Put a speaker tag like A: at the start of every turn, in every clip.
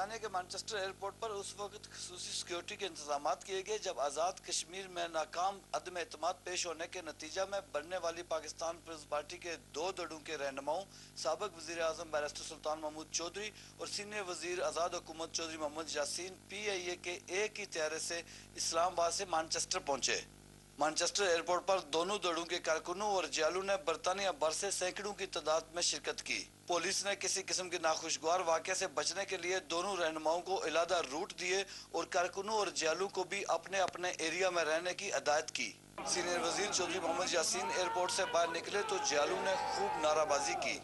A: برطانیہ کے Manchester airport پر اس وقت خصوصی سیکیورٹی کے انتظامات کیے گئے جب آزاد کشمیر میں ناکام عدم اعتماد پیش ہونے کے نتیجہ میں بڑھنے والی پاکستان پیپلز پارٹی کے دو دھڑوں کے رہنماؤں سابق وزیر اعظم بیرسٹر سلطان محمود چودھری اور سینئر وزیر آزاد حکومت چودھری محمد یاسین PIA کے ایک ہی طیارے سے اسلام آباد سے مانچسٹر پہنچے۔ مانچسٹر ایئرپورٹ پر دونوں دھڑوں کے کارکنوں اور جیالوں نے برطانیہ بھر سے سینکڑوں کی تعداد میں شرکت کی۔ پولیس نے کسی قسم کے ناخوشگوار واقعے سے بچنے کے لیے دونوں رہنماؤں کو علیحدہ روٹ دیے اور کارکنوں اور جیالوں کو بھی اپنے اپنے ایریا میں رہنے کی ہدایت کی۔ سینئر وزیر چودھری محمد یاسین ایئرپورٹ سے باہر نکلے تو جیالوں نے خوب نعرہ بازی کی۔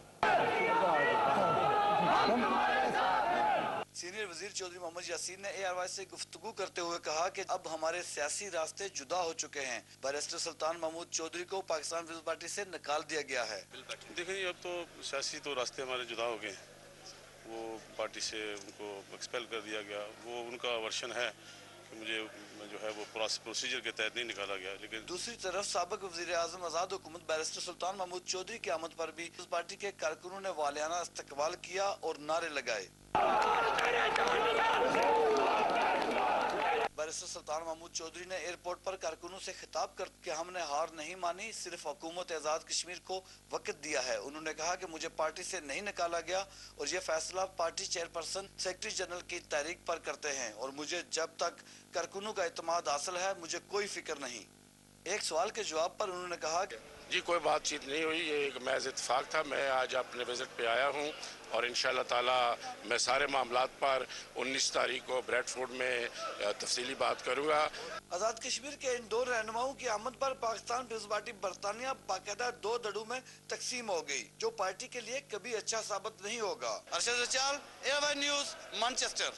A: سینئر وزیر چودھری محمد یاسین نے ARY سے گفتگو کرتے ہوئے کہا کہ اب ہمارے سیاسی راستے جدا ہو چکے ہیں۔ بیرسٹر سلطان محمود چودھری کو پاکستان پیپلز پارٹی سے نکال دیا گیا ہے۔
B: دیکھیں اب تو سیاسی تو راستے ہمارے جدا ہو گئے ہیں، وہ پارٹی سے ان کو ایکسپیل کر دیا گیا، وہ ان کا ورشن ہے کہ مجھے جو ہے وہ پروسیجر کے تحت نہیں نکالا گیا۔ لیکن
A: دوسری طرف سابق وزیر اعظم آزاد حکومت بیرسٹر سلطان محمود چودھری کی آمد پر بھی پیپلز پارٹی کے کارکنوں نے والہانہ استقبال کیا اور نعرے لگائے۔ بیرسٹر سلطان محمود چودھری نے ایئرپورٹ پر کارکنوں سے خطاب کر کہ ہم نے ہار نہیں مانی، صرف حکومت آزاد کشمیر کو وقت دیا ہے۔ انہوں نے کہا کہ مجھے پارٹی سے نہیں نکالا گیا اور یہ فیصلہ پارٹی چیئرپرسن سیکرٹری جنرل کی تحریک پر کرتے ہیں اور مجھے جب تک کارکنوں کا اعتماد حاصل ہے مجھے کوئی فکر نہیں۔ ایک سوال کے جواب پر انہوں نے کہا کہ
C: جی کوئی بات چیت نہیں ہوئی، یہ ایک محض اتفاق تھا۔ میں آج اپنے وزٹ پہ آیا ہوں اور انشاءاللہ تعالی میں سارے معاملات پر 19 تاریخ کو بریڈ فورڈ میں تفصیلی بات کروں گا۔
A: آزاد کشمیر کے ان دو رہنماؤں کی آمد پر پاکستان پیپلز پارٹی برطانیہ باقاعدہ دو دھڑوں میں تقسیم ہو گئی، جو پارٹی کے لیے کبھی اچھا ثابت نہیں ہوگا۔ ارشد رچال، ARY نیوز، مانچسٹر۔